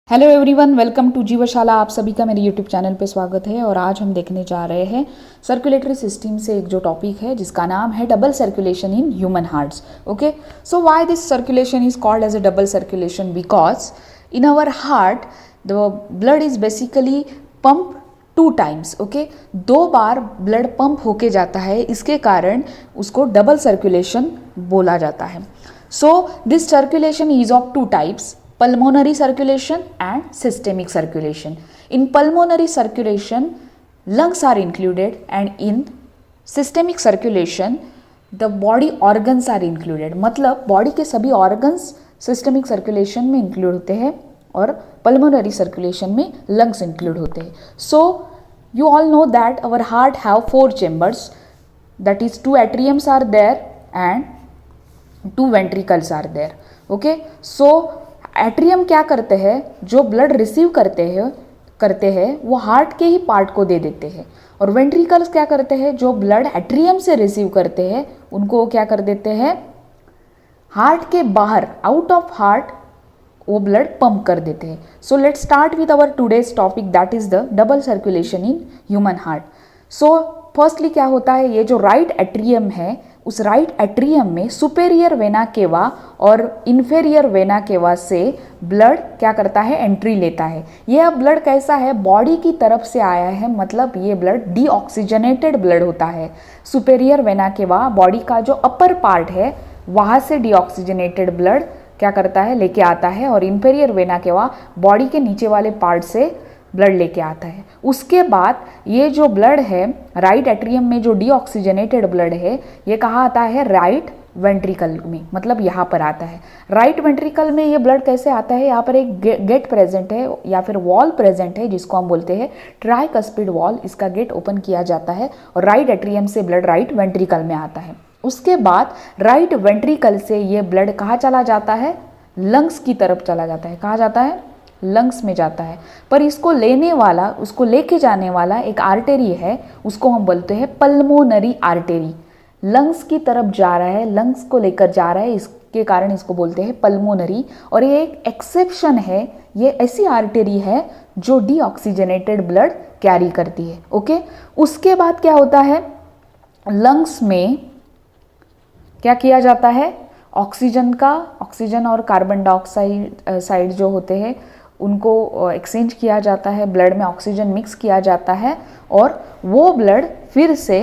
Hello everyone, welcome to Jeevshala. आप सभी का मेरे यूट्यूब चैनल पे स्वागत है। और आज हम देखने जा रहे हैं सर्कुलेटरी सिस्टम से एक जो टॉपिक है जिसका नाम है double circulation in human hearts. Okay, so why this circulation is called as a double circulation? Because in our heart the blood is basically pump two times. Okay, दो बार blood pump होके जाता है, इसके कारण उसको डबल सर्कुलेशन बोला जाता है। So this circulation is of two types: pulmonary circulation and systemic circulation. In pulmonary circulation, lungs are included, and in systemic circulation, the body organs are included. मतलब body के सभी organs systemic circulation में include होते हैं और pulmonary circulation में lungs include होते हैं. So you all know that our heart have four chambers, that is two atriums are there and two ventricles are there. Okay, so atrium क्या करते हैं? जो ब्लड रिसीव करते हैं वो हार्ट के ही पार्ट को दे देते हैं। और वेंट्रिकल्स क्या करते हैं? जो ब्लड एट्रियम से रिसीव करते हैं उनको क्या कर देते हैं? हार्ट के बाहर, आउट ऑफ हार्ट, वो ब्लड पंप कर देते हैं। So let's start with our today's topic, that is the double circulation in human heart. So firstly क्या होता है, ये जो राइट एट्रियम है, उस राइट एट्रियम में सुपेरियर वेना केवा और इन्फेरियर वेना केवा से ब्लड क्या करता है? एंट्री लेता है। यह ब्लड कैसा है? बॉडी की तरफ से आया है, मतलब ये ब्लड डीऑक्सीजनेटेड ब्लड होता है। सुपेरियर वेना केवा बॉडी का जो अपर पार्ट है वहाँ से डीऑक्सीजनेटेड ब्लड क्या करता है? लेके आता है। और इन्फेरियर वेना केवा बॉडी के नीचे वाले पार्ट से ब्लड लेके आता है। उसके बाद ये जो ब्लड है राइट एट्रियम में, जो डीऑक्सीजनेटेड ब्लड है, ये कहाँ आता है? राइट वेंट्रिकल में, मतलब यहाँ पर आता है। राइट वेंट्रिकल में ये ब्लड कैसे आता है? यहाँ पर एक गेट प्रेजेंट है या फिर वॉल प्रेजेंट है जिसको हम बोलते हैं ट्राइकस्पिड वॉल। इसका गेट ओपन किया जाता है और राइट एट्रियम से ब्लड राइट वेंट्रिकल में आता है। उसके बाद राइट वेंट्रिकल से ये ब्लड कहाँ चला जाता है? लंग्स की तरफ चला जाता है। कहाँ जाता है? लंग्स में जाता है। पर इसको लेने वाला, उसको लेके जाने वाला एक आर्टरी है, उसको हम बोलते हैं पल्मोनरी आर्टरी। लंग्स की तरफ जा रहा है, लंग्स को लेकर जा रहा है, इसके कारण इसको बोलते हैं पल्मोनरी। और ये एक एक्सेप्शन है, ये ऐसी आर्टरी है जो डीऑक्सीजनेटेड ब्लड कैरी करती है। ओके, उसके बाद क्या होता है? लंग्स में क्या किया जाता है? ऑक्सीजन और कार्बन डाइऑक्साइड जो होते हैं उनको एक्सचेंज किया जाता है, ब्लड में ऑक्सीजन मिक्स किया जाता है और वो ब्लड फिर से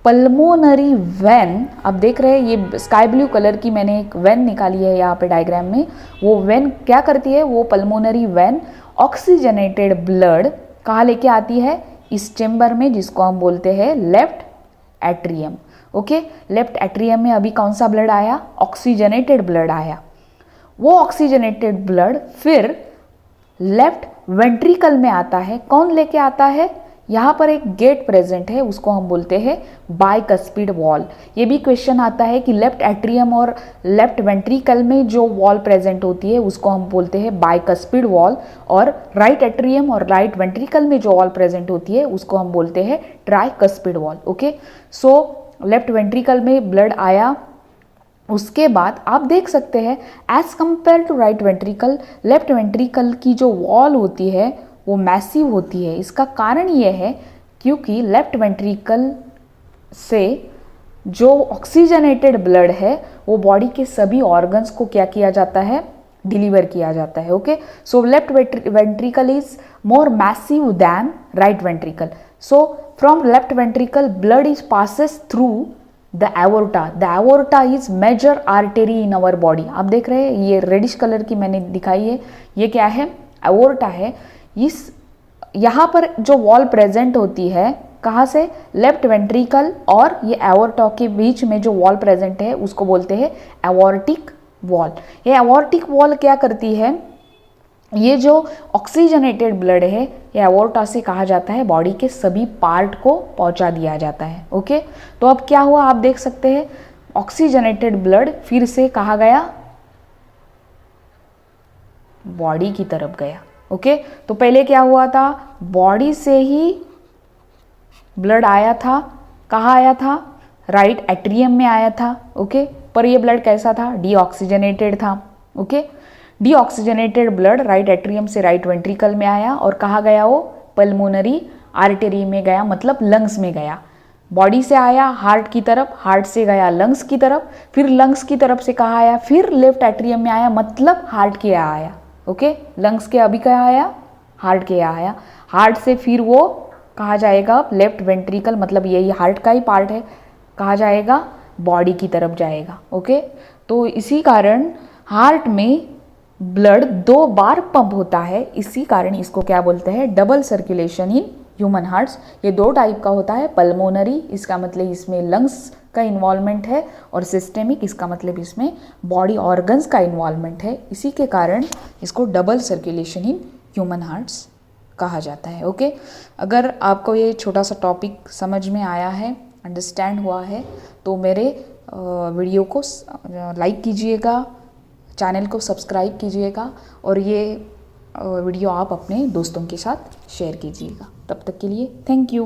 पल्मोनरी वेन, आप देख रहे हैं ये स्काई ब्लू कलर की मैंने एक वेन निकाली है यहाँ पे डायग्राम में। वो वेन क्या करती है? वो पल्मोनरी वेन ऑक्सीजनेटेड ब्लड कहाँ लेके आती है? इस चेम्बर में, जिसको हम बोलते हैं left atrium. Okay, left atrium में अभी कौन सा ब्लड आया? ऑक्सीजनेटेड ब्लड आया। वो ऑक्सीजनेटेड ब्लड फिर लेफ्ट वेंट्रिकल में आता है। कौन लेके आता है? यहाँ पर एक गेट प्रेजेंट है, उसको हम बोलते हैं बाइकस्पिड वॉल। ये भी क्वेश्चन आता है कि लेफ्ट एट्रियम और लेफ्ट वेंट्रिकल में जो वॉल प्रेजेंट होती है उसको हम बोलते हैं बाइकस्पिड वॉल, और राइट एट्रियम और राइट वेंट्रिकल में जो वॉल प्रेजेंट होती है उसको हम बोलते हैं tricuspid valve. Okay, so left ventricle में ब्लड आया। उसके बाद आप देख सकते हैं as compare to right ventricle, left ventricle की जो वॉल होती है वो मैसिव होती है। इसका कारण ये है क्योंकि लेफ्ट वेंट्रिकल से जो ऑक्सीजनेटेड ब्लड है वो बॉडी के सभी ऑर्गन्स को क्या किया जाता है? डिलीवर किया जाता है। Okay, so left ventricle is more massive than right ventricle. So from left ventricle blood is passes through the aorta. The aorta is major artery in our body. आप देख रहे हैं ये रेडिश कलर की मैंने दिखाई है, ये क्या है? एओर्टा है। इस यहाँ पर जो वॉल प्रेजेंट होती है कहाँ से? लेफ्ट वेंट्रिकल और ये एओर्टा के बीच में जो वॉल प्रेजेंट है उसको बोलते हैं एओर्टिक वॉल। ये एओर्टिक वॉल क्या करती है? ये जो ऑक्सीजनेटेड ब्लड है ये एओर्टा से कहा जाता है बॉडी के सभी पार्ट को पहुंचा दिया जाता है। ओके, तो अब क्या हुआ आप देख सकते हैं, ऑक्सीजनेटेड ब्लड फिर से कहाँ गया? बॉडी की तरफ गया। ओके, तो पहले क्या हुआ था? बॉडी से ही ब्लड आया था। कहाँ आया था? राइट एट्रियम में आया था। ओके, पर ये ब्लड कैसा था? डीऑक्सीजनेटेड था। Okay, deoxygenated blood right atrium से राइट वेंट्रिकल में आया और कहाँ गया वो, पल्मोनरी आर्टरी में गया, मतलब लंग्स में गया। बॉडी से आया हार्ट की तरफ, हार्ट से गया लंग्स की तरफ, फिर लंग्स की तरफ से कहाँ आया, फिर लेफ्ट एट्रियम में आया, मतलब हार्ट के यहाँ आया। ओके, लंग्स के अभी कहाँ आया, हार्ट के यहाँ आया। हार्ट से फिर वो कहाँ जाएगा, लेफ्ट वेंट्रिकल, मतलब यही हार्ट का ही पार्ट है, कहाँ जाएगा, बॉडी की तरफ जाएगा। ओके, तो इसी कारण हार्ट में ब्लड 2 बार पंप होता है, इसी कारण इसको क्या बोलते हैं, double circulation in human hearts. ये 2 टाइप का होता है, पल्मोनरी इसका मतलब इसमें लंग्स का इन्वॉल्वमेंट है, और सिस्टेमिक इसका मतलब इसमें बॉडी ऑर्गन्स का इन्वॉल्वमेंट है। इसी के कारण इसको double circulation in human hearts कहा जाता है। ओके, अगर आपको ये छोटा सा टॉपिक समझ में आया है, अंडरस्टैंड हुआ है, तो मेरे वीडियो को लाइक कीजिएगा, चैनल को सब्सक्राइब कीजिएगा, और ये वीडियो आप अपने दोस्तों के साथ शेयर कीजिएगा। तब तक के लिए थैंक यू।